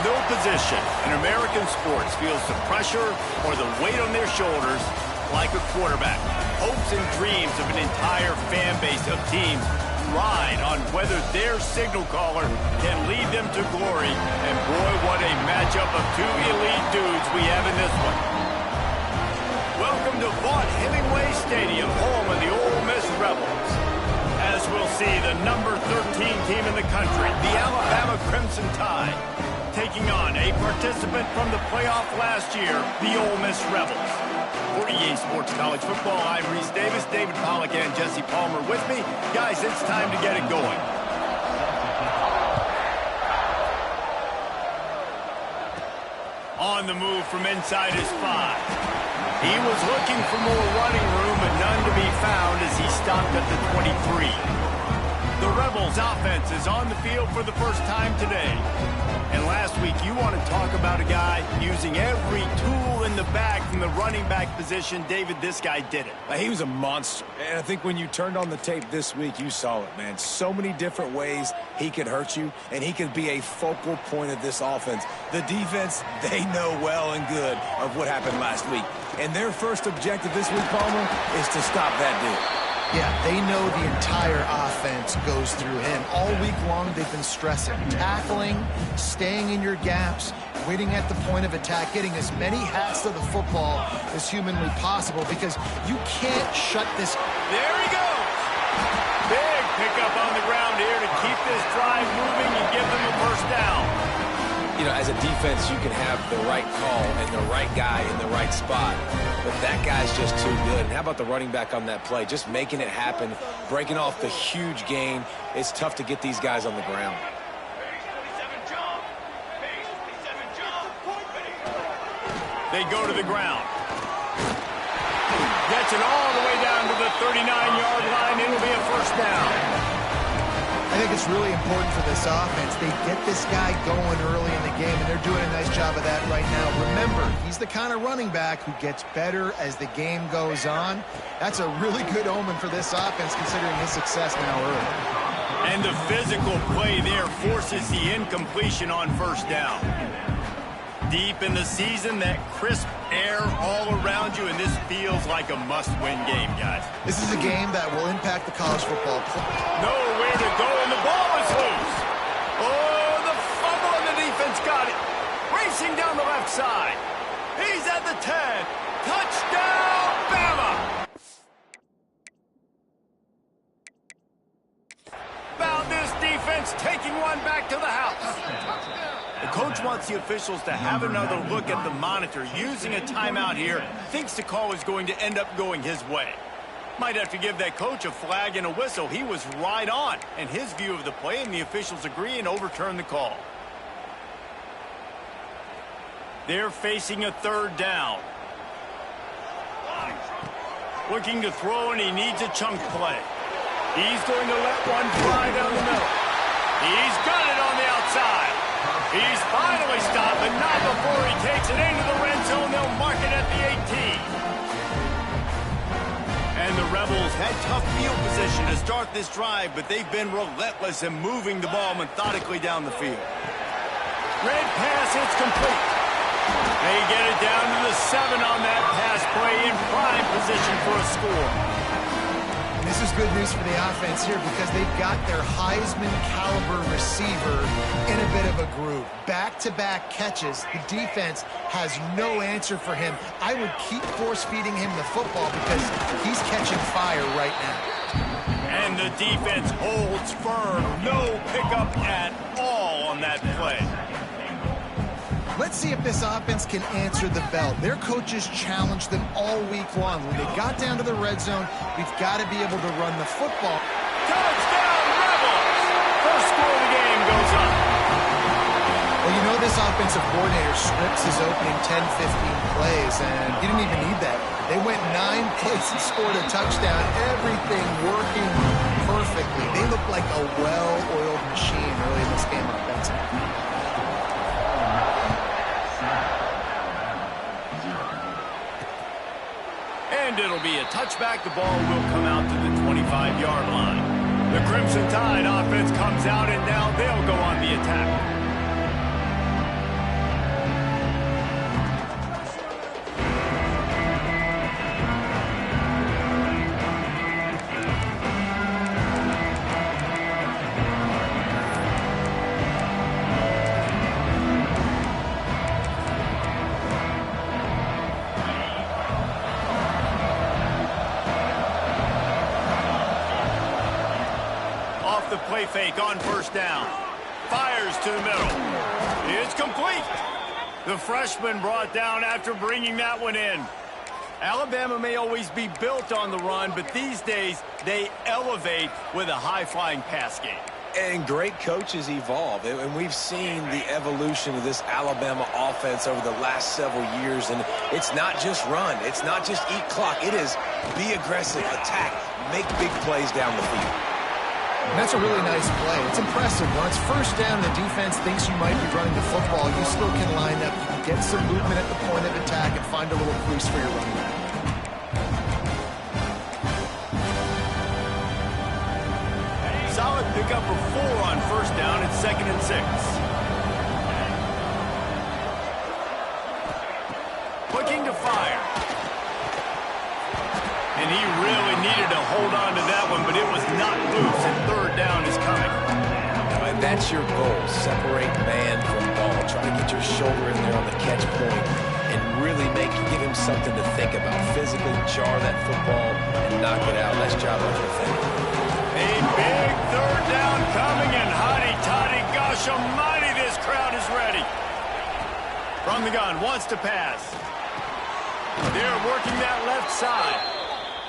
No position in American sports feels the pressure or the weight on their shoulders like a quarterback. Hopes and dreams of an entire fan base of teams ride on whether their signal caller can lead them to glory. And boy, what a matchup of two elite dudes we have in this one. Welcome to Vaught Hemingway Stadium, home of the Ole Miss Rebels. As we'll see, the number 13 team in the country, the Alabama Crimson Tide, taking on a participant from the playoff last year, the Ole Miss Rebels. For EA Sports College Football, I'm Reese Davis, David Pollack, and Jesse Palmer with me. Guys, it's time to get it going. On the move from inside his 5. He was looking for more running room, but none to be found as he stopped at the 23. The Rebels offense is on the field for the first time today. And last week, you want to talk about a guy using every tool in the bag from the running back position. David, this guy did it. He was a monster. And I think when you turned on the tape this week, you saw it, man. So many different ways he could hurt you, and he could be a focal point of this offense. The defense, they know well and good of what happened last week. And their first objective this week, Palmer, is to stop that dude. Yeah, they know the entire offense goes through him. All week long, they've been stressing. Tackling, staying in your gaps, waiting at the point of attack, getting as many hats to the football as humanly possible because you can't shut this. There he goes. Big pickup on the ground here to keep this drive moving and give them a first down. You know, as a defense, you can have the right call and the right guy in the right spot, but that guy's just too good. And how about the running back on that play? Just making it happen, breaking off the huge gain. It's tough to get these guys on the ground. They go to the ground. Gets it all the way down to the 39-yard line. It'll be a first down. I think it's really important for this offense. They get this guy going early in the game, and they're doing a nice job of that right now. Remember, he's the kind of running back who gets better as the game goes on. That's a really good omen for this offense, considering his success now early. And the physical play there forces the incompletion on first down. Deep in the season, that crisp air all around you, and this feels like a must-win game, guys. This is a game that will impact the college football. Nowhere to go, and the ball is loose. Oh, the fumble, and the defense got it. Racing down the left side. He's at the 10. Touchdown, Bama! Found this defense taking one back to the house. The coach wants the officials to have another look at the monitor. Using a timeout here, thinks the call is going to end up going his way. Might have to give that coach a flag and a whistle. He was right on in his view of the play, and the officials agree and overturn the call. They're facing a third down. Looking to throw, and he needs a chunk play. He's going to let one fly down the middle. He's got it on the outside. He's finally stopped, but not before he takes it into the red zone. They'll mark it at the 18. And the Rebels had tough field position to start this drive, but they've been relentless in moving the ball methodically down the field. Red pass, it's complete. They get it down to the 7 on that pass play, in prime position for a score. This is good news for the offense here because they've got their Heisman-caliber receiver in a bit of a groove. Back-to-back catches. The defense has no answer for him. I would keep force-feeding him the football because he's catching fire right now. And the defense holds firm. No pickup at all on that play. Let's see if this offense can answer the bell. Their coaches challenged them all week long. When they got down to the red zone, we've got to be able to run the football. Touchdown, Rebels! First score of the game goes up. Well, you this offensive coordinator scripts his opening 10, 15 plays, and he didn't even need that. They went 9 plays and scored a touchdown. Everything working perfectly. They look like a well-oiled machine early in this game offensively. And it'll be a touchback. The ball will come out to the 25-yard line. The Crimson Tide offense comes out, and now they'll go on the attack. The play fake on first down. Fires to the middle. It's complete. The freshman brought down after bringing that one in. Alabama may always be built on the run, but these days they elevate with a high-flying pass game. And great coaches evolve, and we've seen the evolution of this Alabama offense over the last several years, and it's not just run, it's not just eat clock, it is be aggressive, attack, make big plays down the field. And that's a really nice play. It's impressive. When it's first down and the defense thinks you might be running the football, you still can line up. You can get some movement at the point of attack and find a little crease for your running back. Solid pickup for 4 on first down. It's 2nd and 6. Looking to fire. And he really needed to hold on to that one, but it was not loose, and 3rd down is coming. And that's your goal. Separate man from ball. Try to get your shoulder in there on the catch point and really give him something to think about. Physically jar that football and knock it out. Nice job on your thing. A big 3rd down coming, and hotty-toddy, gosh almighty, this crowd is ready. From the gun, wants to pass. They're working that left side.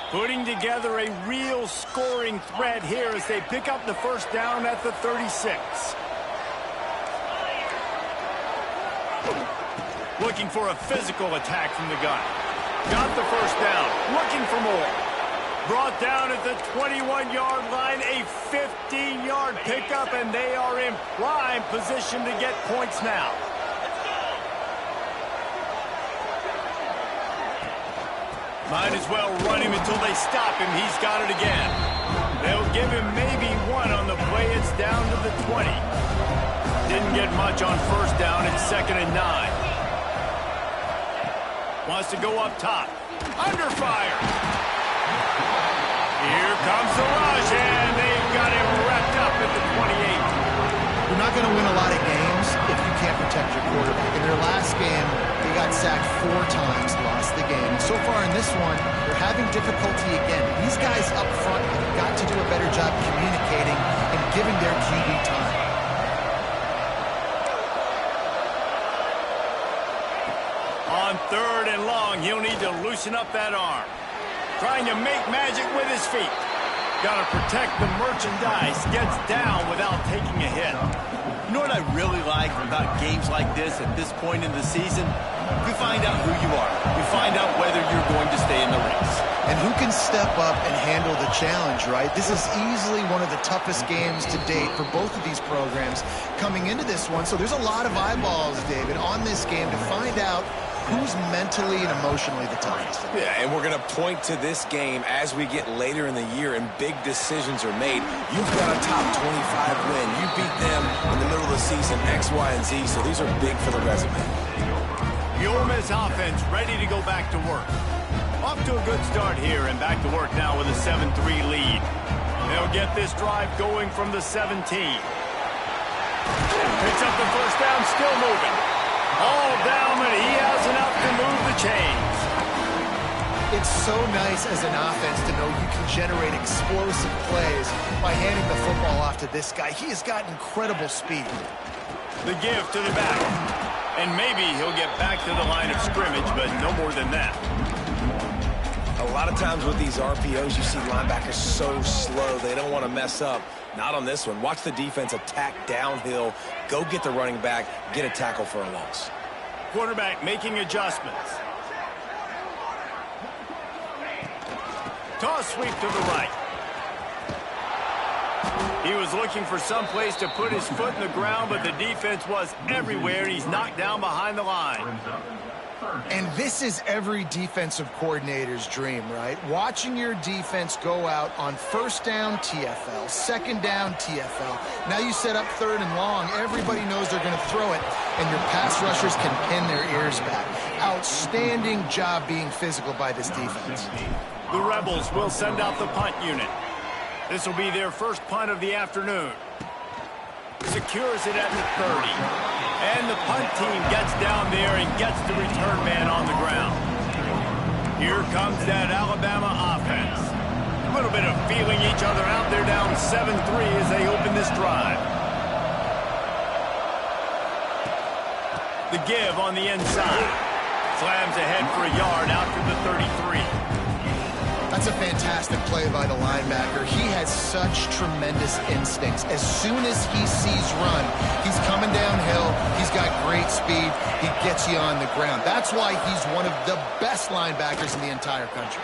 Putting together a real scoring threat here as they pick up the first down at the 36. Looking for a physical attack from the gun. Got the first down. Looking for more. Brought down at the 21-yard line. A 15-yard pickup, and they are in prime position to get points now. Might as well run him until they stop him. He's got it again. They'll give him maybe 1 on the play. It's down to the 20. Didn't get much on first down. It's 2nd and 9. Wants to go up top. Under fire. Here comes the rush, and they've got him wrapped up at the 28. You're not going to win a lot of games if you can't protect your quarterback. In their last game, they got sacked 4 times, lost the game. And so far in this one, they're having difficulty again. These guys up front have got to do a better job communicating and giving their QB time. On 3rd and long, he'll need to loosen up that arm. Trying to make magic with his feet. Got to protect the merchandise. Gets down without taking a hit. You know what I really like about games like this at this point in the season? You find out who you are. You find out whether you're going to stay in the race. And who can step up and handle the challenge, right? This is easily one of the toughest games to date for both of these programs coming into this one. So there's a lot of eyeballs, David, on this game to find out who's mentally and emotionally the toughest. Yeah, and we're going to point to this game as we get later in the year and big decisions are made. You've got a top 25 win. You beat them in the middle of the season, X, Y, and Z, so these are big for the resume. The Ole Miss offense ready to go back to work. Off to a good start here and back to work now with a 7-3 lead. They'll get this drive going from the 17. Picks up the first down, still moving. All down, but he has enough to move the chains. It's so nice as an offense to know you can generate explosive plays by handing the football off to this guy. He has got incredible speed. The give to the back. And maybe he'll get back to the line of scrimmage, but no more than that. A lot of times with these RPOs, you see linebackers so slow, they don't want to mess up. Not on this one. Watch the defense attack downhill, go get the running back, get a tackle for a loss. Quarterback making adjustments. Toss sweep to the right. He was looking for some place to put his foot in the ground, but the defense was everywhere, and he's knocked down behind the line. And this is every defensive coordinator's dream, right? Watching your defense go out on first down, TFL, second down, TFL. Now you set up third and long. Everybody knows they're going to throw it, and your pass rushers can pin their ears back. Outstanding job being physical by this defense. The Rebels will send out the punt unit. This will be their first punt of the afternoon. Secures it at the 30. And the punt team gets down there and gets the return man on the ground. Here comes that Alabama offense. A little bit of feeling each other out. They're down 7-3 as they open this drive. The give on the inside. Slams ahead for a yard out to the 33. That's a fantastic play by the linebacker. He has such tremendous instincts. As soon as he sees run, he's coming downhill. He's got great speed. He gets you on the ground. That's why he's one of the best linebackers in the entire country.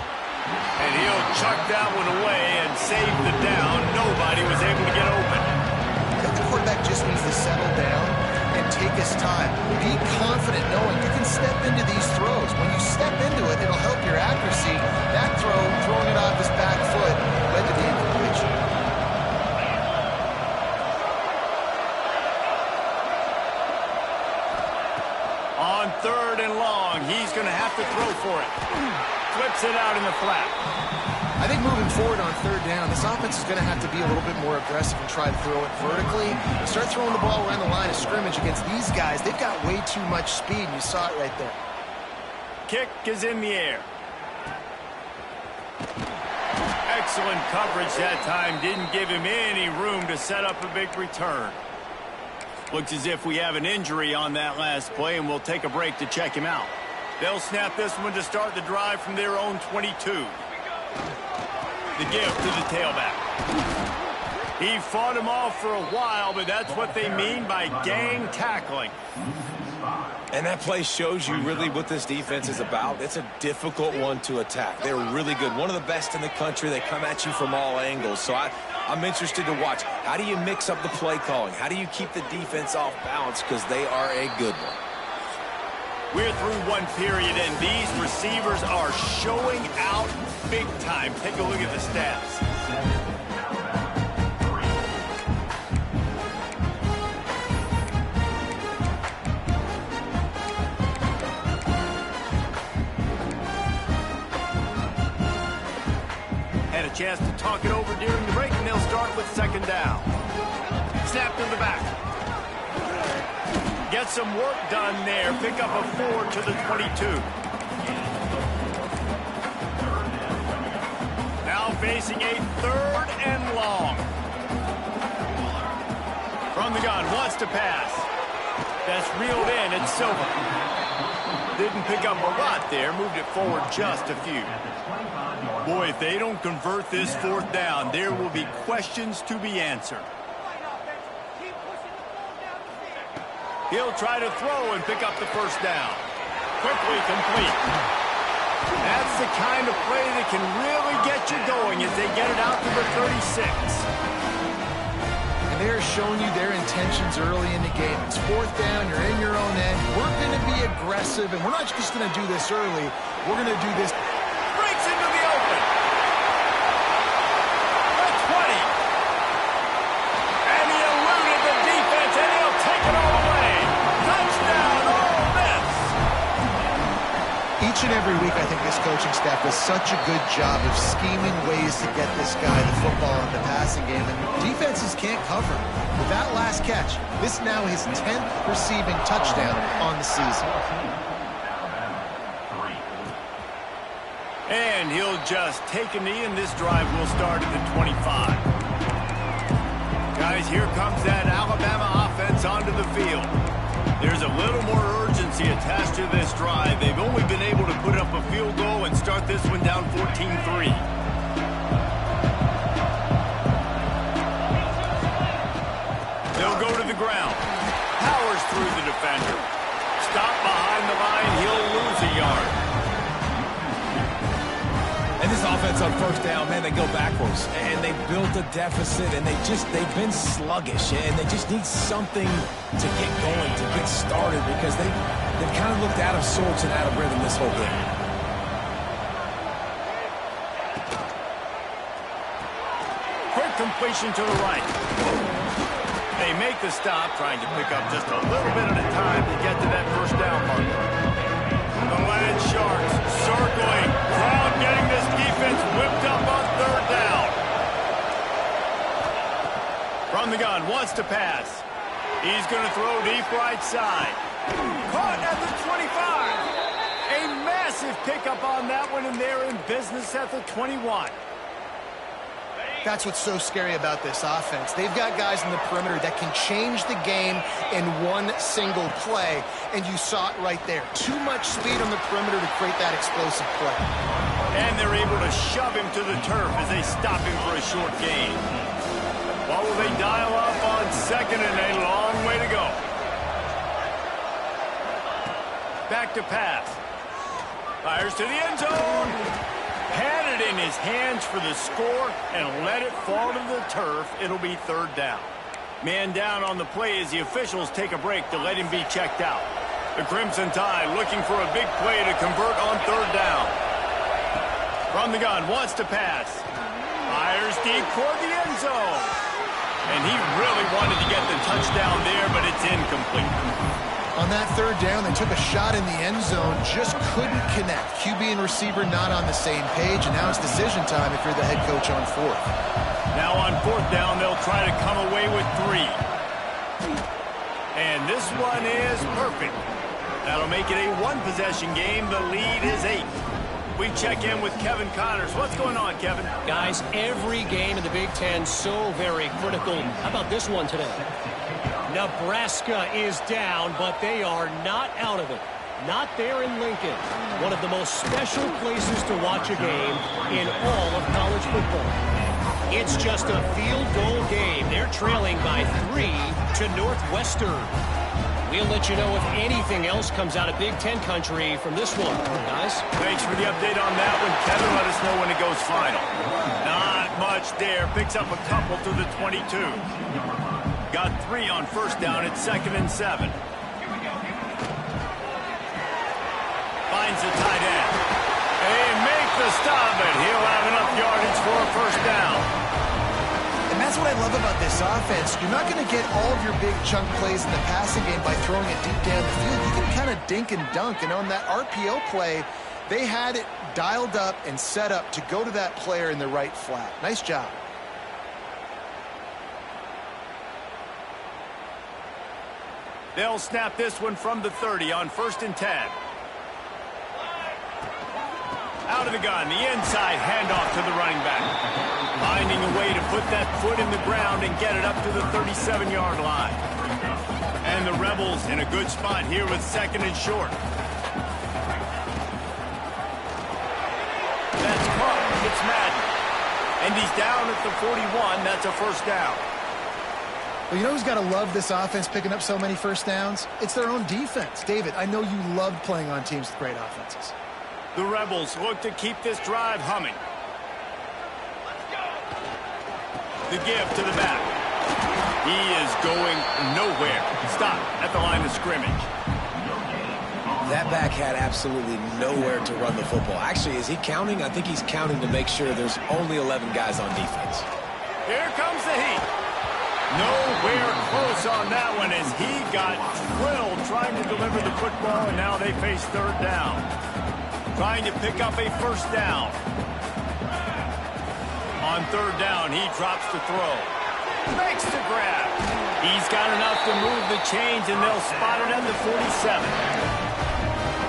And he'll chuck that one away and save the down. Nobody was able to get open. I think the quarterback just needs to settle down and take his time. Be confident knowing you can step into these throws. When you step into it, it'll help your accuracy. That throw, throwing it off his back foot, led to the incompletion. On third and long, he's going to have to throw for it. Flips it out in the flat. I think moving forward on third down, this offense is going to have to be a little bit more aggressive and try to throw it vertically. Start throwing the ball around the line of scrimmage against these guys. They've got way too much speed, and you saw it right there. Kick is in the air. Excellent coverage that time. Didn't give him any room to set up a big return. Looks as if we have an injury on that last play, and we'll take a break to check him out. They'll snap this one to start the drive from their own 22. The give to the tailback. He fought him off for a while, but that's what they mean by gang tackling. And that play shows you really what this defense is about. It's a difficult one to attack. They're really good. One of the best in the country. They come at you from all angles. So I'm interested to watch. How do you mix up the play calling? How do you keep the defense off balance? Because they are a good one. We're through one period, and these receivers are showing out big time. Take a look at the stats. Had a chance to talk it over during the break, and they'll start with second down. Snap to the back. Get some work done there. Pick up a 4 to the 22. Now facing a third and long. From the gun, wants to pass. That's reeled in. It's Silva. Didn't pick up a lot there. Moved it forward just a few. Boy, if they don't convert this fourth down, there will be questions to be answered. He'll try to throw and pick up the first down. Quickly complete. That's the kind of play that can really get you going as they get it out to the 36. And they're showing you their intentions early in the game. It's fourth down. You're in your own end. We're going to be aggressive, and we're not just going to do this early. We're going to do this. Breaks into the open. The 20. And he eluded the defense, and he'll take it all away. Touchdown, Ole Miss. Each and every week, I think this coaching staff does such a good job of scheming ways to get this guy the football in the passing game, and defenses can't cover. With that last catch, this is now his 10th receiving touchdown on the season. And he'll just take a knee, and this drive will start at the 25. Guys, here comes that Alabama offense onto the field. There's a little more urgency attached to this drive. They've only been able to put up a field goal and start this one down 14-3. He'll go to the ground. Powers through the defender. Stop behind the line. He'll lose a yard. And this offense on first down, man, they go backwards. And they built a deficit, and they've been sluggish. And they just need something to get going, to get started, because they've kind of looked out of sorts and out of rhythm this whole game. Quick completion to the right. They make the stop, trying to pick up just a little bit at a time to get to that first down marker. The Land Sharks circling. Crowd getting this defense whipped up on third down. From the gun, wants to pass. He's going to throw deep right side. Caught at the 25. A massive pickup on that one, and they're in business at the 21. That's what's so scary about this offense. They've got guys in the perimeter that can change the game in one single play, and you saw it right there. Too much speed on the perimeter to create that explosive play. And they're able to shove him to the turf as they stop him for a short gain. What will they dial up on second, and a long way to go. Back to pass. Fires to the end zone. Had it in his hands for the score and let it fall to the turf. It'll be third down. Man down on the play as the officials take a break to let him be checked out. The Crimson Tide looking for a big play to convert on third down. From the gun, wants to pass. Fires deep toward the end zone. And he really wanted to get the touchdown there, but it's incomplete. On that third down, they took a shot in the end zone, just couldn't connect. QB and receiver not on the same page, and now it's decision time if you're the head coach on fourth. Now on fourth down, they'll try to come away with 3. And this one is perfect. That'll make it a one-possession game. The lead is 8. We check in with Kevin Connors. What's going on, Kevin? Guys, every game in the Big Ten so very critical. How about this one today? Nebraska is down, but they are not out of it. Not there in Lincoln. One of the most special places to watch a game in all of college football. It's just a field goal game. They're trailing by 3 to Northwestern. We'll let you know if anything else comes out of Big Ten country from this one, guys. Thanks for the update on that one, Kevin. Let us know when it goes final. Not much there. Picks up a couple to the 22. Got 3 on first down at 2nd and 7. Finds the tight end. They make the stop, and he'll have enough yardage for a first down. And that's what I love about this offense. You're not going to get all of your big chunk plays in the passing game by throwing it deep down the field. You can kind of dink and dunk. And on that RPO play, they had it dialed up and set up to go to that player in the right flat. Nice job. They'll snap this one from the 30 on 1st and 10. Out of the gun, the inside handoff to the running back. Finding a way to put that foot in the ground and get it up to the 37-yard line. And the Rebels in a good spot here with 2nd and short. That's caught. It's Madden. And he's down at the 41. That's a first down. Well, you know who's got to love this offense picking up so many first downs? It's their own defense. David, I know you loved playing on teams with great offenses. The Rebels look to keep this drive humming. The give to the back. He is going nowhere. Stop at the line of scrimmage. That back had absolutely nowhere to run the football. Actually, is he counting? I think he's counting to make sure there's only 11 guys on defense. Here comes the heat. Nowhere close on that one as he got drilled trying to deliver the football, and now they face third down. Trying to pick up a first down. On third down, he drops to throw. Makes the grab. He's got enough to move the chains, and they'll spot it at the 47.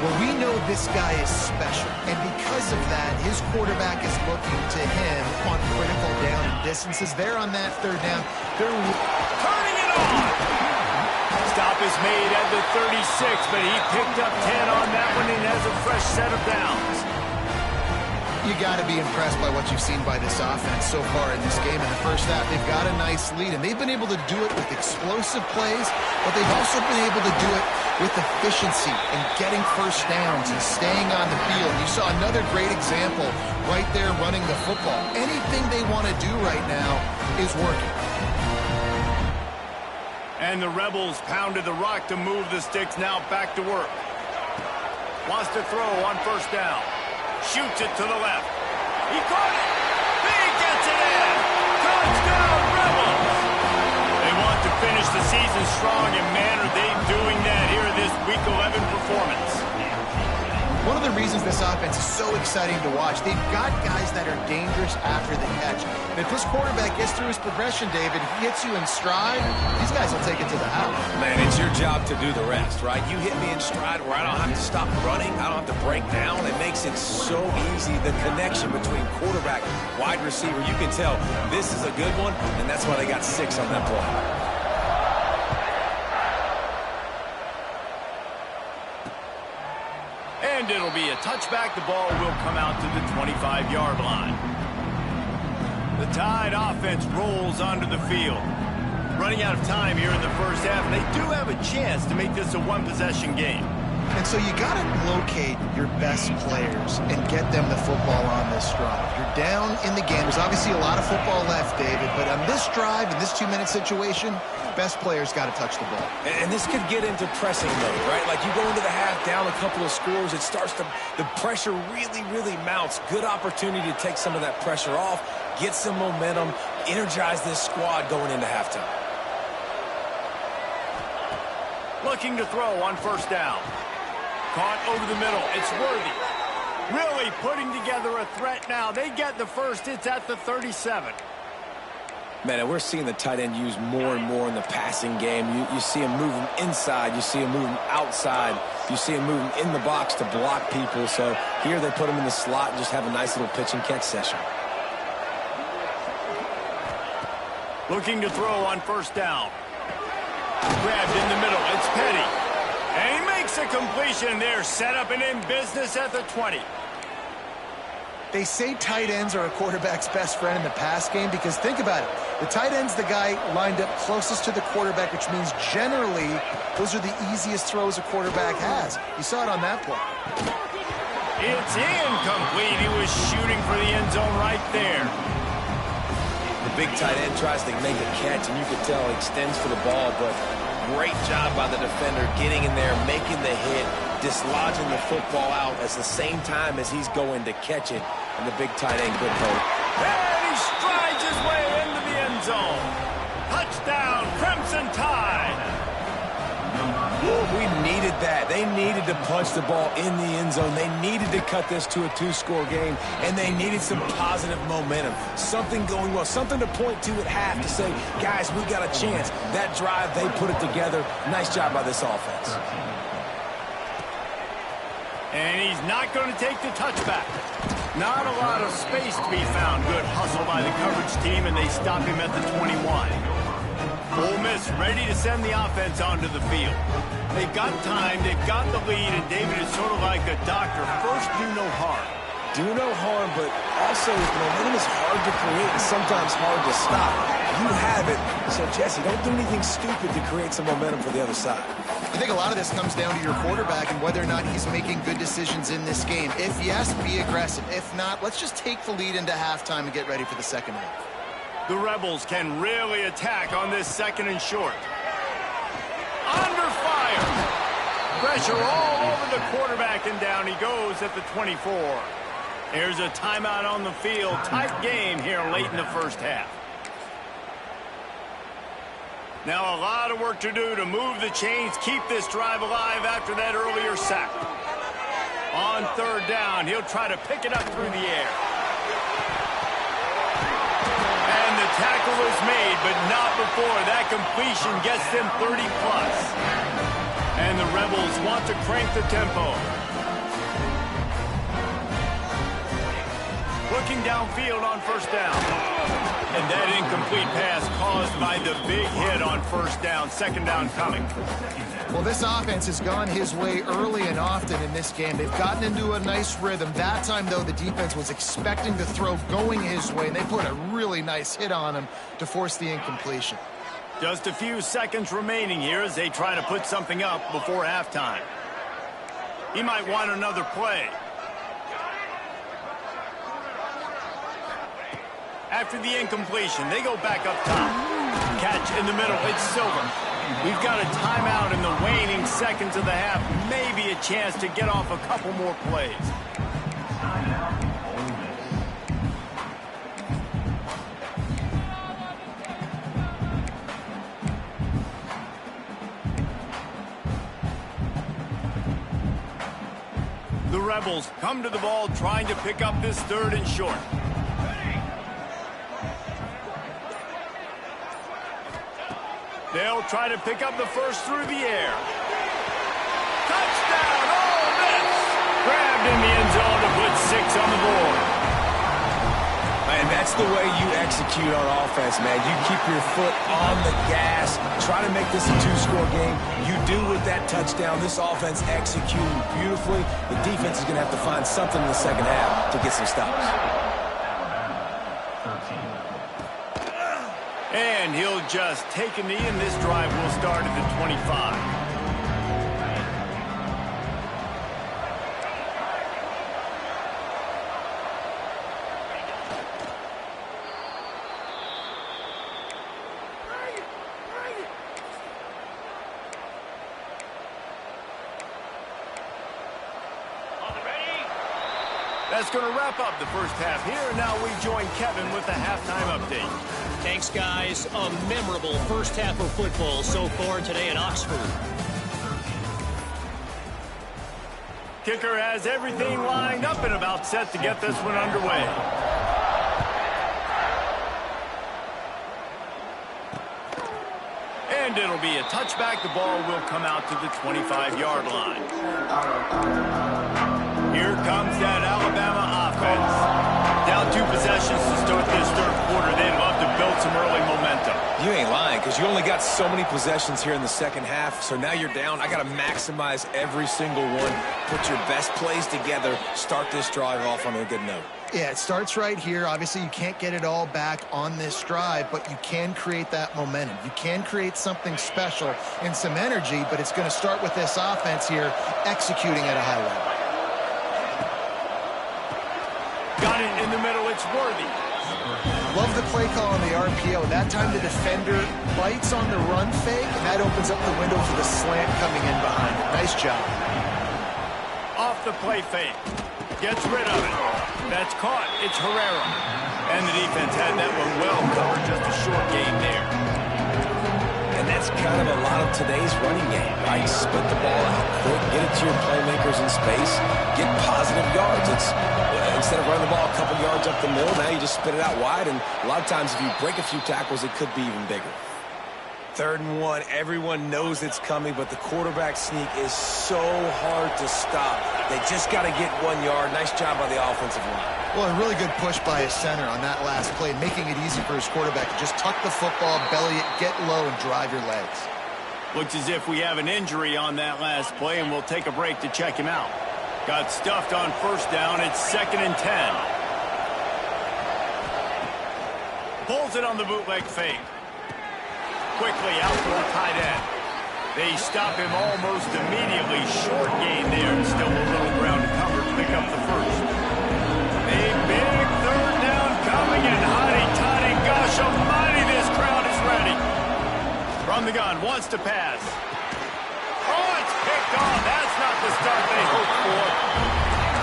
Well, we know this guy is special, and because of that, his quarterback is looking to him on critical down and distances. They're on that third down. They're turning it on. Stop is made at the 36, but he picked up 10 on that one and has a fresh set of downs. You got to be impressed by what you've seen by this offense so far in this game. In the first half, they've got a nice lead, and they've been able to do it with explosive plays, but they've also been able to do it with efficiency and getting first downs and staying on the field. You saw another great example right there running the football. Anything they want to do right now is working. And the Rebels pounded the rock to move the sticks. Now back to work. Wants to throw on first down. Shoots it to the left. He caught it. He gets it in. Touchdown, Rebels. They want to finish the season strong, and man, are they doing that here in this Week 11 performance. One of the reasons this offense is so exciting to watch, they've got guys that are dangerous after the catch. And if this quarterback gets through his progression, David, he hits you in stride, these guys will take it to the house. Man, it's your job to do the rest, right? You hit me in stride where I don't have to stop running. I don't have to break down. It makes it so easy. The connection between quarterback, wide receiver, you can tell this is a good one, and that's why they got 6 on that play. And it'll be a touchback. The ball will come out to the 25-yard line. The Tide offense rolls onto the field. Running out of time here in the first half. They do have a chance to make this a one-possession game. And so you got to locate your best players and get them the football on this drive. You're down in the game. There's obviously a lot of football left, David, but on this drive, in this 2-minute situation, best players got to touch the ball. And this could get into pressing mode, right? Like you go into the half down a couple of scores, it starts to, the pressure really mounts. Good opportunity to take some of that pressure off, get some momentum, energize this squad going into halftime. Looking to throw on first down. Caught over the middle. It's Worthy. Really putting together a threat now. They get the first. It's at the 37. Man, and we're seeing the tight end used more and more in the passing game. You see him moving inside. You see him moving outside. You see him moving in the box to block people. So here they put him in the slot and just have a nice little pitch and catch session. Looking to throw on first down. Grabbed in the middle. It's Petty. And he makes a completion there. Set up and in business at the 20. They say tight ends are a quarterback's best friend in the pass game because think about it. The tight end's the guy lined up closest to the quarterback, which means generally those are the easiest throws a quarterback has. You saw it on that play. It's incomplete. He was shooting for the end zone right there. The big tight end tries to make a catch, and you can tell he extends for the ball, but great job by the defender getting in there, making the hit, dislodging the football out at the same time as he's going to catch it. And the big tight end good hold. And he strides his way into the end zone. Touchdown, Crimson Tide. We needed that. They needed to punch the ball in the end zone. They needed to cut this to a 2-score game, and they needed some positive momentum. Something going well, something to point to at half to say, guys, we got a chance. That drive, they put it together. Nice job by this offense. And he's not going to take the touchback. Not a lot of space to be found. Good hustle by the coverage team, and they stop him at the 21. Ole Miss ready to send the offense onto the field. They've got time, they've got the lead, and David is sort of like a doctor. First, do no harm. Do no harm, but also momentum is hard to create and sometimes hard to stop. You have it. So, Jesse, don't do anything stupid to create some momentum for the other side. I think a lot of this comes down to your quarterback and whether or not he's making good decisions in this game. If yes, be aggressive. If not, let's just take the lead into halftime and get ready for the second half. The Rebels can really attack on this second and short. Under fire. Pressure all over the quarterback, and down he goes at the 24. There's a timeout on the field. Tight game here late in the first half. Now a lot of work to do to move the chains, keep this drive alive after that earlier sack. On third down, he'll try to pick it up through the air. And the tackle is made, but not before that completion gets them 30-plus. And the Rebels want to crank the tempo. Looking downfield on first down. And that incomplete pass caused by the big hit on first down. Second down coming. Well, this offense has gone his way early and often in this game. They've gotten into a nice rhythm. That time, though, the defense was expecting the throw going his way, and they put a really nice hit on him to force the incompletion. Just a few seconds remaining here as they try to put something up before halftime. He might want another play. After the incompletion, they go back up top. Catch in the middle. It's Silver. We've got a timeout in the waning seconds of the half. Maybe a chance to get off a couple more plays. The Rebels come to the ball trying to pick up this third and short. They'll try to pick up the first through the air. Touchdown, Ole Miss! Grabbed in the end zone to put 6 on the board. And that's the way you execute on offense, man. You keep your foot on the gas, try to make this a 2-score game. You do with that touchdown. This offense executing beautifully. The defense is going to have to find something in the second half to get some stops. And he'll just take a knee, and this drive will start at the 25. That's going to wrap up the first half here, and now we join Kevin with the halftime update. Thanks, guys. A memorable first half of football so far today in Oxford. Kicker has everything lined up and about set to get this one underway. And it'll be a touchback. The ball will come out to the 25-yard line. Here comes that Alabama offense. Down 2 possessions to start this third quarter. They'd love to build some early momentum. You ain't lying, because you only got so many possessions here in the second half, so now you're down. I got to maximize every single one. Put your best plays together. Start this drive off on a good note. Yeah, it starts right here. Obviously, you can't get it all back on this drive, but you can create that momentum. You can create something special and some energy, but it's going to start with this offense here executing at a high level. Got it in the middle. It's Worthy. Love the play call on the RPO. That time the defender bites on the run fake, and that opens up the window for the slant coming in behind it. Nice job. Off the play fake. Gets rid of it. That's caught. It's Herrera. And the defense had that one well covered. Just a short gain there. And that's kind of a lot of today's running game, right? Split the ball out quick, get it to your playmakers in space, get positive yards. It's instead of running the ball a couple yards up the middle, now you just spit it out wide, and a lot of times if you break a few tackles, it could be even bigger. 3rd and 1, everyone knows it's coming, but the quarterback sneak is so hard to stop. They just got to get 1 yard. Nice job by the offensive line. Well, a really good push by his center on that last play, making it easy for his quarterback to just tuck the football, belly it, get low, and drive your legs. Looks as if we have an injury on that last play, and we'll take a break to check him out. Got stuffed on first down. It's 2nd and 10. Pulls it on the bootleg fake. Quickly out for a tight end. They stop him almost immediately. Short gain there, and still a little ground to cover to pick up the first. A big 3rd down coming, and hotty-toddy, gosh almighty, this crowd is ready. From the gun, wants to pass. Oh, it's picked off. That's not the start they hoped for.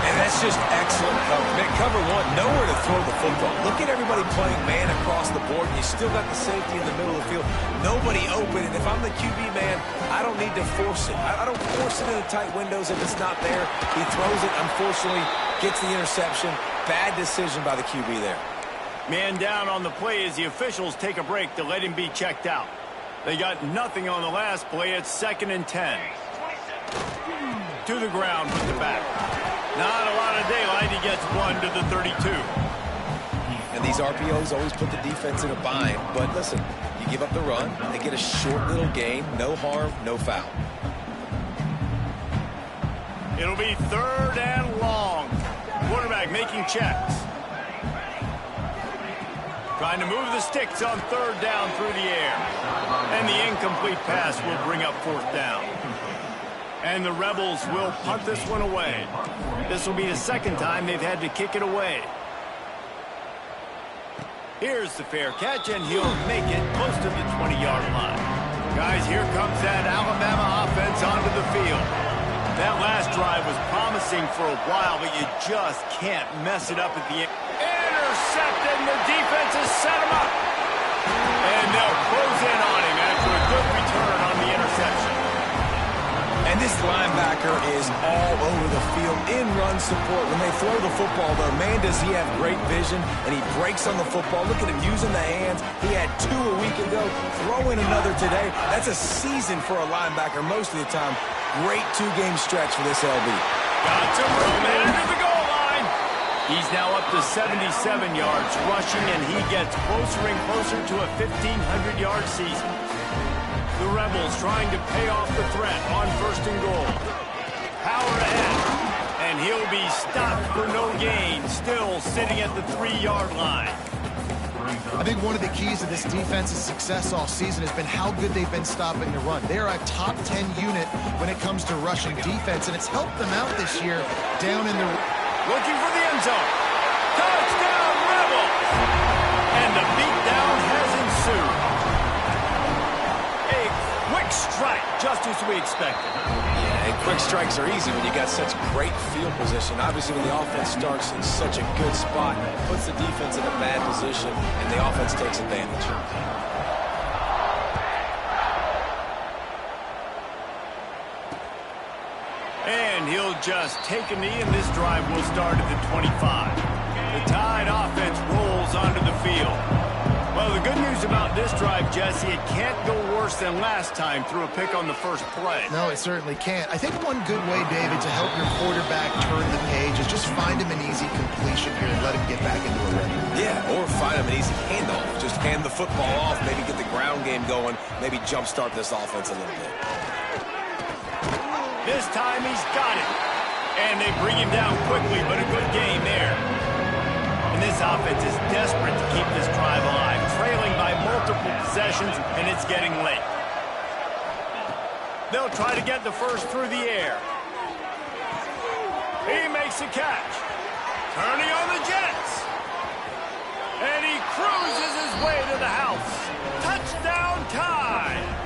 And that's just excellent cover. Man, cover 1, nowhere to throw the football. Look at everybody playing man across the board, and you still got the safety in the middle of the field. Nobody open, and if I'm the QB man, I don't need to force it. I don't force it in the tight windows if it's not there. He throws it, unfortunately, gets the interception. Bad decision by the QB there. Man down on the play as the officials take a break to let him be checked out. They got nothing on the last play. It's 2nd and 10. To the ground with the back. Not a lot of daylight. He gets 1 to the 32. And these RPOs always put the defense in a bind. But listen, you give up the run, they get a short little gain, no harm, no foul. It'll be 3rd and long. Quarterback making checks. Trying to move the sticks on 3rd down through the air. And the incomplete pass will bring up 4th down. And the Rebels will punt this one away. This will be the 2nd time they've had to kick it away. Here's the fair catch, and he'll make it close to the 20-yard line. Guys, here comes that Alabama offense onto the field. That last drive was promising for a while, but you just can't mess it up at the end. Intercepted, and the defense has set him up. And they'll close in on him after a good return on the interception. And this linebacker is all over the field in run support. When they throw the football, though, man, does he have great vision, and he breaks on the football. Look at him using the hands. He had 2 a week ago. Throw in another today. That's a season for a linebacker most of the time. Great 2-game stretch for this LB. Got some room into the goal line. He's now up to 77 yards rushing, and he gets closer and closer to a 1,500-yard season. The Rebels trying to pay off the threat on 1st and goal. Power ahead, and he'll be stopped for no gain, still sitting at the 3-yard line. I think one of the keys to this defense's success all season has been how good they've been stopping the run. They are a top 10 unit when it comes to rushing defense, and it's helped them out this year down in the... Looking for the end zone. Touchdown, Rebels! And the beatdown has ensued. A quick strike, just as we expected. Yeah, and quick strikes are easy when you got such great field position. Obviously, when the offense starts in such a good spot, it puts the defense in a bad position, and the offense takes advantage. And he'll just take a knee, and this drive will start at the 25. The Tide offense rolls onto the field. Well, the good news about this drive, Jesse, it can't go worse than last time through a pick on the first play. No, it certainly can't. I think one good way, David, to help your quarterback turn the page is just find him an easy completion here and let him get back into a rhythm. Yeah, or find him an easy handoff. Just hand the football off, maybe get the ground game going, maybe jumpstart this offense a little bit. This time he's got it. And they bring him down quickly, but a good game there. And this offense is desperate to keep this drive alive, trailing by multiple possessions, and it's getting late. They'll try to get the first through the air. He makes a catch. Turning on the Jets. And he cruises his way to the house. Touchdown Tide.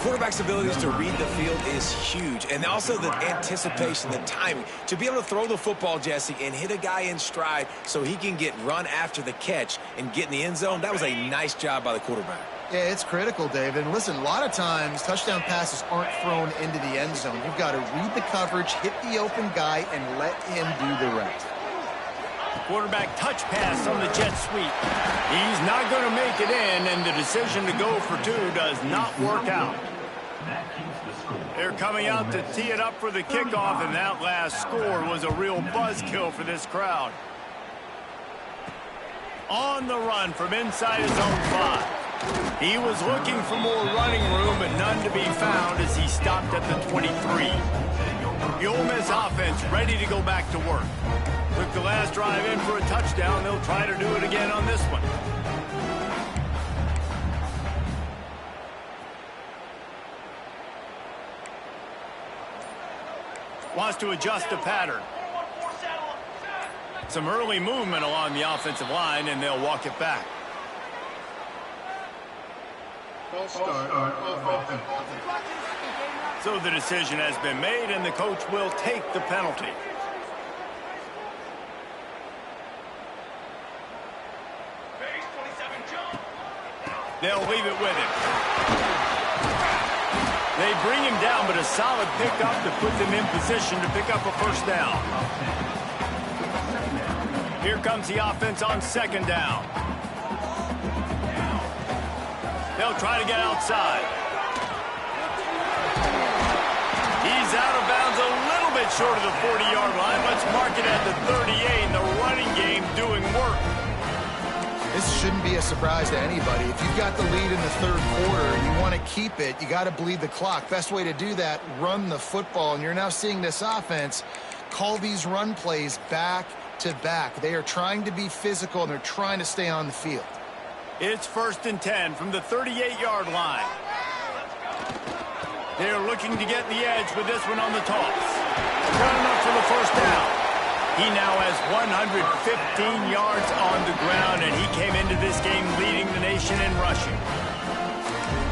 Quarterback's abilities to read the field is huge, and also the anticipation, the timing. To be able to throw the football, Jesse, and hit a guy in stride so he can get run after the catch and get in the end zone, that was a nice job by the quarterback. Yeah, it's critical, David. And listen, a lot of times touchdown passes aren't thrown into the end zone. You've got to read the coverage, hit the open guy, and let him do the rest. Quarterback touch pass on the jet sweep. He's not going to make it in, and the decision to go for 2 does not work out. They're coming out to tee it up for the kickoff, and that last score was a real buzzkill for this crowd. On the run from inside his own 5. He was looking for more running room, but none to be found as he stopped at the 23. The Ole Miss offense ready to go back to work. Took the last drive in for a touchdown. They'll try to do it again on this one. Wants to adjust the pattern. Some early movement along the offensive line, and they'll walk it back. So the decision has been made, and the coach will take the penalty. They'll leave it with him. They bring him down, but a solid pickup to put them in position to pick up a first down. Here comes the offense on 2nd down. They'll try to get outside. He's out of bounds a little bit short of the 40-yard line. Let's mark it at the 38, and the running game doing work. This shouldn't be a surprise to anybody. If you've got the lead in the third quarter and you want to keep it, you got to bleed the clock. Best way to do that, run the football. And you're now seeing this offense call these run plays back to back. They are trying to be physical, and they're trying to stay on the field. It's 1st and 10 from the 38-yard line. They're looking to get the edge with this one on the toss. Got enough for the first down. He now has 115 yards on the ground, and he came into this game leading the nation in rushing.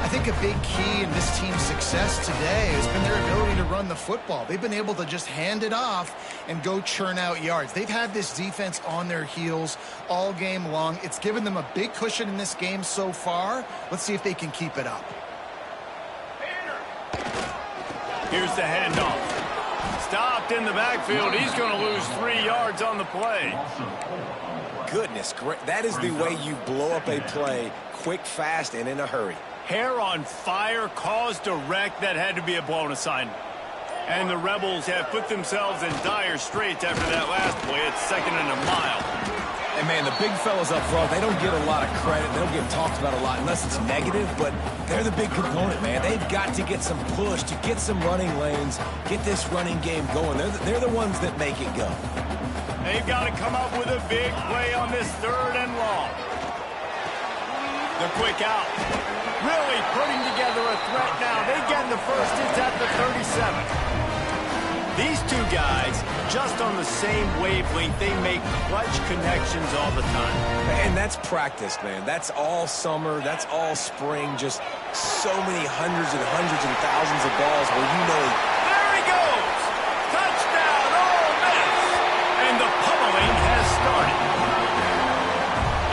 I think a big key in this team's success today has been their ability to run the football. They've been able to just hand it off and go churn out yards. They've had this defense on their heels all game long. It's given them a big cushion in this game so far. Let's see if they can keep it up. Here's the handoff. Stopped in the backfield. He's going to lose 3 yards on the play. Goodness, great. That is the way you blow up a play quick, fast, and in a hurry. Hair on fire caused a wreck that had to be a blown assignment. And the Rebels have put themselves in dire straits after that last play. It's 2nd and a mile. And, man, the big fellas up front, they don't get a lot of credit. They don't get talked about a lot unless it's negative, but they're the big component, man. They've got to get some push, to get some running lanes, get this running game going. They're the ones that make it go. They've got to come up with a big play on this 3rd and long. The quick out. Really putting together a threat now. They get the first. It's at the 37. These two guys, just on the same wavelength, they make clutch connections all the time. And that's practice, man. That's all summer. That's all spring. Just so many hundreds and thousands of balls where you know. There he goes! Touchdown, Ole Miss! And the pummeling has started.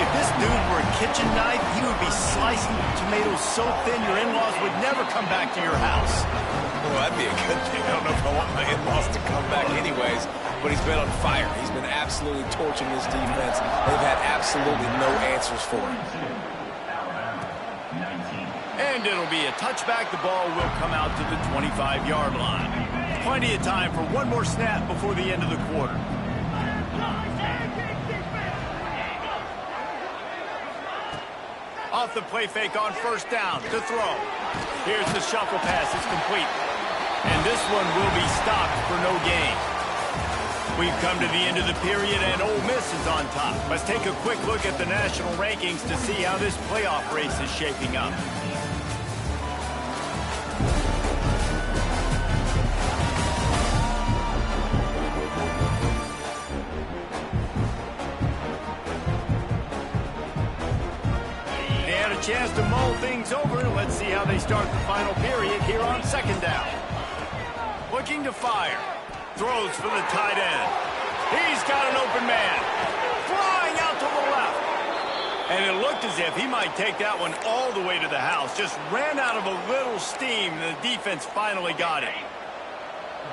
If this dude were a kitchen knife, he would be slicing tomatoes so thin your in-laws would never come back to your house. Well, that'd be a good thing. I don't know if I want my in-laws to come back anyways, but he's been on fire. He's been absolutely torching this defense. They've had absolutely no answers for him. And it'll be a touchback. The ball will come out to the 25-yard line. Plenty of time for one more snap before the end of the quarter. Off the play fake on 1st down to throw. Here's the shuffle pass. It's complete. And this one will be stopped for no gain. We've come to the end of the period, and Ole Miss is on top. Let's take a quick look at the national rankings to see how this playoff race is shaping up. They had a chance to mull things over. Let's see how they start the final period here on 2nd down. Looking to fire. Throws for the tight end. He's got an open man. Flying out to the left. And it looked as if he might take that one all the way to the house. Just ran out of a little steam, and the defense finally got it.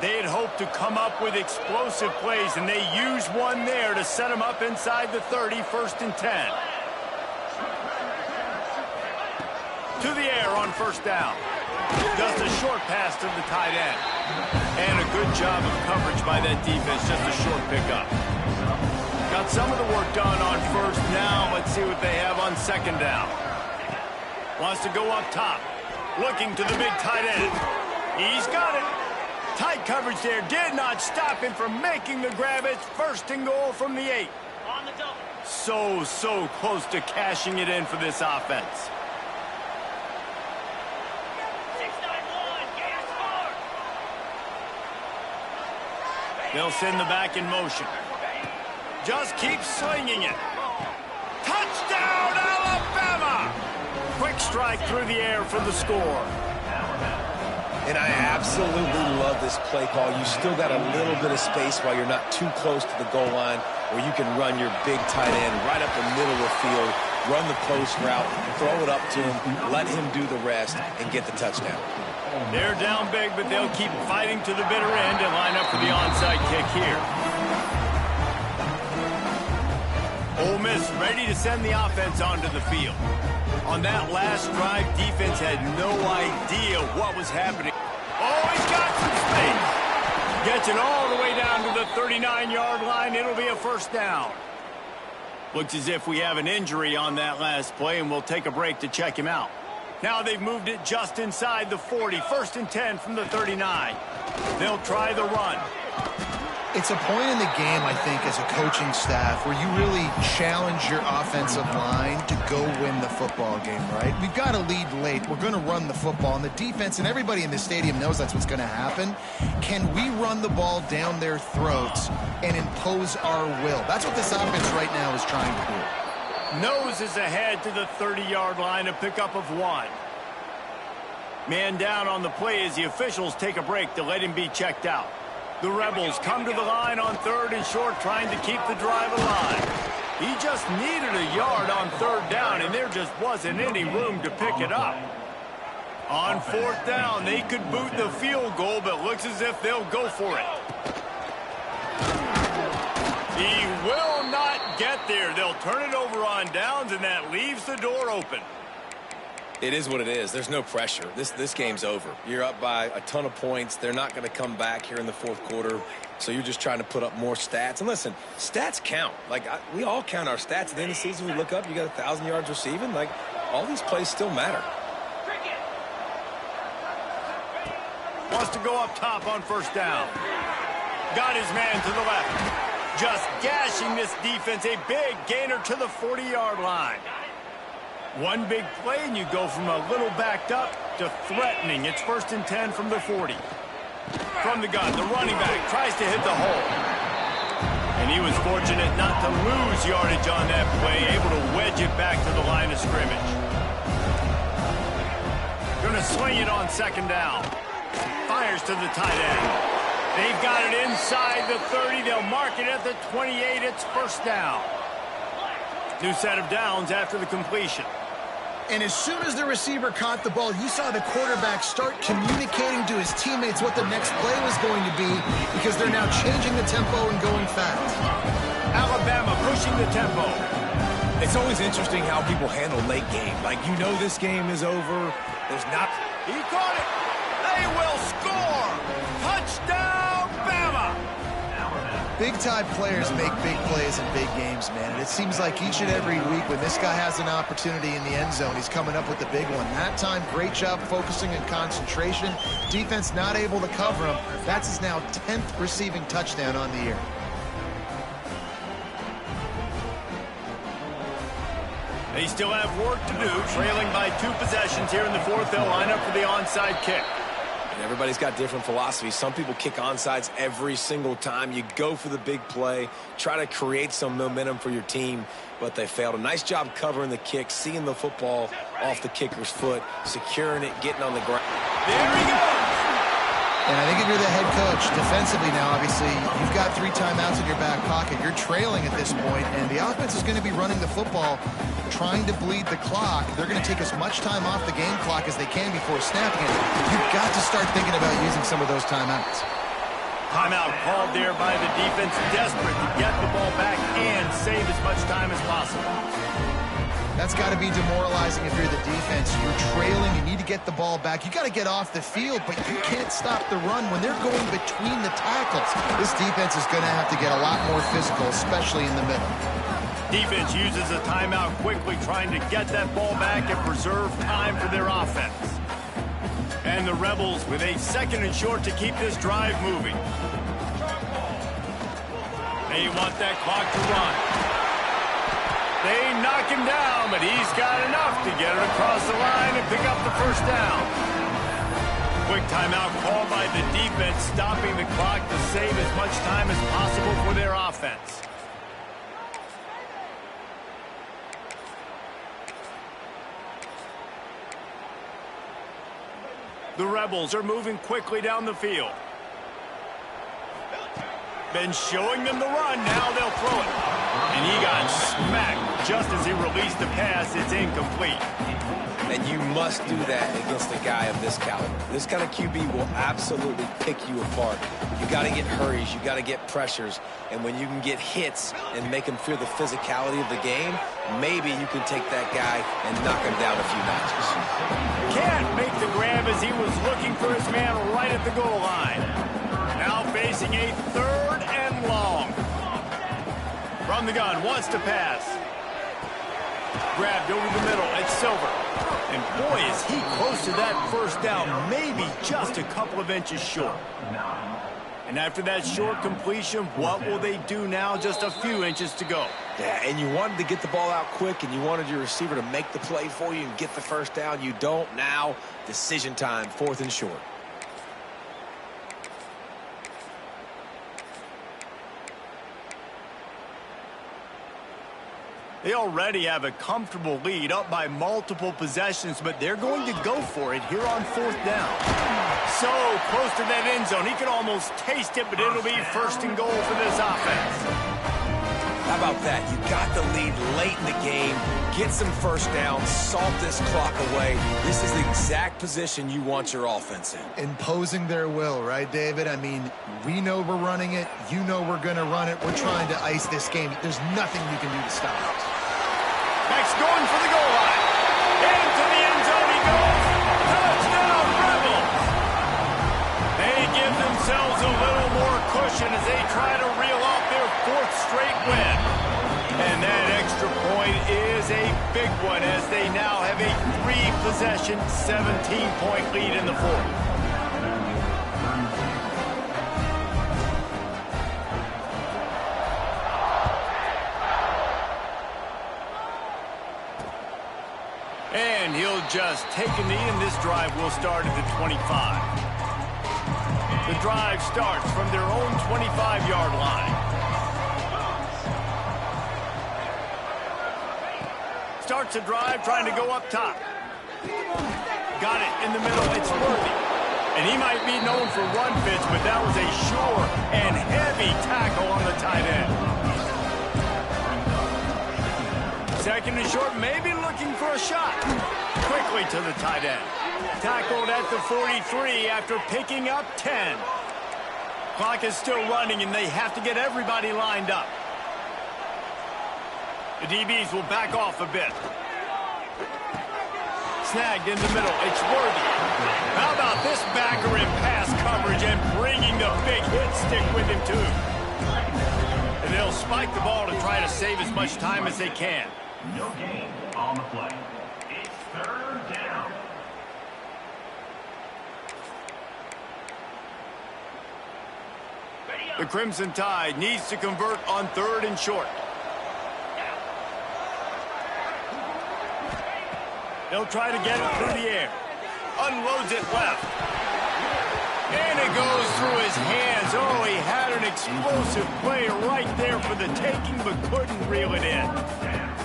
They had hoped to come up with explosive plays, and they used one there to set them up inside the 30, 1st and 10. To the air on 1st down. Just a short pass to the tight end. And a good job of coverage by that defense. Just a short pickup. Got some of the work done on 1st. Now let's see what they have on 2nd down. Wants to go up top. Looking to the big tight end. He's got it. Tight coverage there. Did not stop him from making the grab. It's 1st and goal from the 8. So close to cashing it in for this offense. They'll send the back in motion. Just keep slinging it. Touchdown, Alabama! Quick strike through the air for the score. And I absolutely love this play call. You still got a little bit of space while you're not too close to the goal line where you can run your big tight end right up the middle of the field, run the post route, throw it up to him, let him do the rest, and get the touchdown. They're down big, but they'll keep fighting to the bitter end and line up for the onside kick here. Ole Miss ready to send the offense onto the field. On that last drive, defense had no idea what was happening. Oh, he's got some space. Gets it all the way down to the 39-yard line. It'll be a 1st down. Looks as if we have an injury on that last play, and we'll take a break to check him out. Now they've moved it just inside the 40. 1st and 10 from the 39. They'll try the run. It's a point in the game, I think, as a coaching staff where you really challenge your offensive line to go win the football game, right? We've got to lead late. We're going to run the football. And the defense and everybody in the stadium knows that's what's going to happen. Can we run the ball down their throats and impose our will? That's what this offense right now is trying to do. Noses ahead to the 30-yard line, a pickup of 1. Man down on the play as the officials take a break to let him be checked out. The Rebels come to the line on 3rd and short, trying to keep the drive alive. He just needed a yard on 3rd down, and there just wasn't any room to pick it up. On 4th down, they could boot the field goal, but looks as if they'll go for it. He will not get there. They'll turn it over on downs, and that leaves the door open. It is what it is. There's no pressure. This game's over. You're up by a ton of points. They're not going to come back here in the 4th quarter, so you're just trying to put up more stats. And listen, stats count. We all count our stats. At the end of the season, we look up, you got 1,000 yards receiving. All these plays still matter. Wants to go up top on 1st down. Got his man to the left. Just gashing this defense. A big gainer to the 40-yard line. One big play, and you go from a little backed up to threatening. It's 1st and 10 from the 40. From the gun, the running back tries to hit the hole. And he was fortunate not to lose yardage on that play, able to wedge it back to the line of scrimmage. Going to swing it on 2nd down. Fires to the tight end. They've got it inside the 30. They'll mark it at the 28. It's 1st down. New set of downs after the completion. And as soon as the receiver caught the ball, you saw the quarterback start communicating to his teammates what the next play was going to be, because they're now changing the tempo and going fast. Alabama pushing the tempo. It's always interesting how people handle late game. This game is over. There's not... He caught it. They will score. Touchdown, Bama. Big-time players make big plays in big games, man. And it seems like each and every week when this guy has an opportunity in the end zone, he's coming up with the big one. That time, great job focusing and concentration. Defense not able to cover him. That's his now 10th receiving touchdown on the year. They still have work to do, trailing by 2 possessions here in the 4th. They'll line up for the onside kick. And everybody's got different philosophies. Some people kick onside every single time. You go for the big play, try to create some momentum for your team, but they failed. A nice job covering the kick, seeing the football off the kicker's foot, securing it, getting on the ground. There he goes. And I think if you're the head coach, defensively now, obviously, you've got 3 timeouts in your back pocket. You're trailing at this point, and the offense is going to be running the football, trying to bleed the clock. They're going to take as much time off the game clock as they can before snapping it. You've got to start thinking about using some of those timeouts. Timeout called there by the defense, desperate to get the ball back and save as much time as possible. That's got to be demoralizing if you're the defense. You're trailing. You need to get the ball back. You got to get off the field, but you can't stop the run when they're going between the tackles. This defense is going to have to get a lot more physical, especially in the middle. Defense uses a timeout quickly, trying to get that ball back and preserve time for their offense. And the Rebels with a 2nd and short to keep this drive moving. They want that clock to run. They knock him down, but he's got enough to get it across the line and pick up the 1st down. Quick timeout called by the defense, stopping the clock to save as much time as possible for their offense. The Rebels are moving quickly down the field. Been showing them the run. Now they'll throw it. And he got smacked just as he released the pass. It's incomplete. And you must do that against a guy of this caliber. This kind of QB will absolutely pick you apart. You got to get hurries. You got to get pressures. And when you can get hits and make him feel the physicality of the game, maybe you can take that guy and knock him down a few notches. Can't make the grab as he was looking for his man right at the goal line. Now facing a 3rd and long. From the gun, wants to pass. Grabbed over the middle. It's Silver. And boy, is he close to that first down. Maybe just a couple of inches short. And after that short completion, what will they do now? Just a few inches to go. Yeah, and you wanted to get the ball out quick, and you wanted your receiver to make the play for you and get the first down. You don't now. Decision time, 4th and short. They already have a comfortable lead, up by multiple possessions, but they're going to go for it here on 4th down. So close to that end zone. He could almost taste it, but it'll be 1st and goal for this offense. How about that? You got the lead late in the game. Get some first down. Salt this clock away. This is the exact position you want your offense in. Imposing their will, right, David? I mean, we know we're running it. You know we're going to run it. We're trying to ice this game. There's nothing you can do to stop us. Next, going for the goal line. Into the end zone he goes. Touchdown, Rebels. They give themselves a little more cushion as they try to reel off their 4th straight win. And that extra point is a big one as they now have a 3-possession, 17-point lead in the 4th. And he'll just take a knee, and this drive will start at the 25. The drive starts from their own 25-yard line. Starts a drive trying to go up top. Got it in the middle. It's Worthy. And he might be known for run fits, but that was a sure and heavy tackle on the tight end. 2nd and short, maybe looking for a shot. Quickly to the tight end. Tackled at the 43 after picking up 10. Clock is still running, and they have to get everybody lined up. The DBs will back off a bit. Snagged in the middle. It's Worthy. How about this backer in pass coverage and bringing the big hit stick with him, too? And they'll spike the ball to try to save as much time as they can. No gain on the play. It's 3rd down. The Crimson Tide needs to convert on 3rd and short. They'll try to get it through the air. Unloads it left. And it goes through his hands. Oh, he had an explosive play right there for the taking, but couldn't reel it in.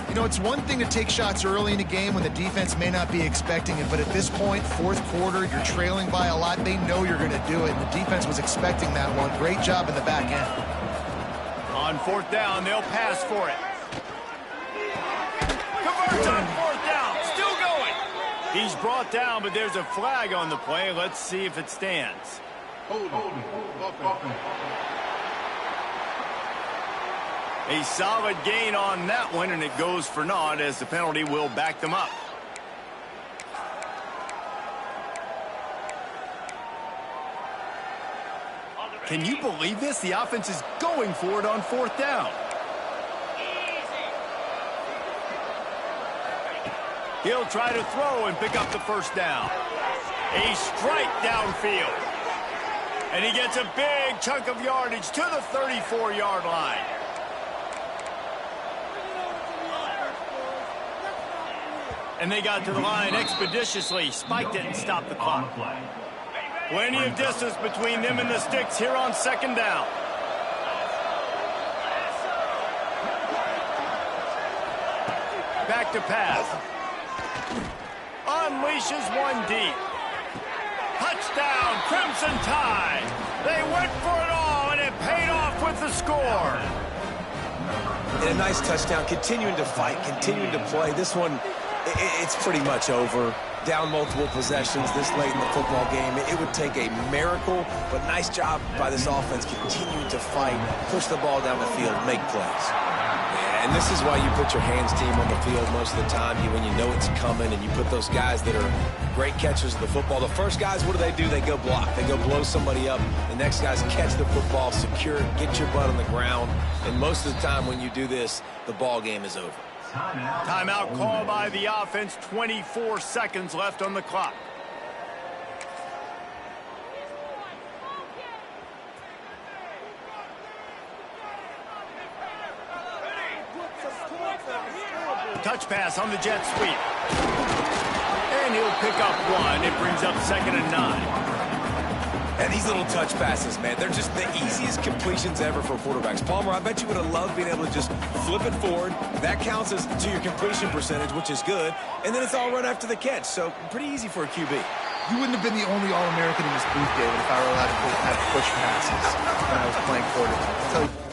You know, it's one thing to take shots early in a game when the defense may not be expecting it, but at this point, 4th quarter, you're trailing by a lot. They know you're going to do it, and the defense was expecting that one. Great job in the back end. On 4th down, they'll pass for it. Converts on 4th down. Still going. He's brought down, but there's a flag on the play. Let's see if it stands. A solid gain on that one, and it goes for naught as the penalty will back them up. Can you believe this? The offense is going for it on 4th down. He'll try to throw and pick up the first down. A strike downfield. And he gets a big chunk of yardage to the 34-yard line. And they got to the line expeditiously, spiked it and stopped the clock. Plenty of distance between them and the sticks here on 2nd down. Back to pass. Unleashes one deep. Touchdown, Crimson Tide. They went for it all, and it paid off with the score. And a nice touchdown, continuing to fight, continuing to play. This one, it's pretty much over. Down multiple possessions this late in the football game. It would take a miracle, but nice job by this offense continuing to fight, push the ball down the field, make plays. Yeah, Yeah, and this is why you put your hands team on the field most of the time. When you know it's coming, and you put those guys that are great catchers of the football. The first guys, what do? They go block. They go blow somebody up. The next guys catch the football, secure it, get your butt on the ground. And most of the time when you do this, the ball game is over. Timeout call by the offense. 24 seconds left on the clock. Touch pass on the jet sweep. And he'll pick up one. It brings up 2nd and 9. And these little touch passes, man, they're just the easiest completions ever for quarterbacks. Palmer, I bet you would have loved being able to just flip it forward. That counts as to your completion percentage, which is good. And then it's all right after the catch. So pretty easy for a QB. You wouldn't have been the only All-American in this booth, David, if I were allowed to have push passes when I was playing quarterback. I'll tell you.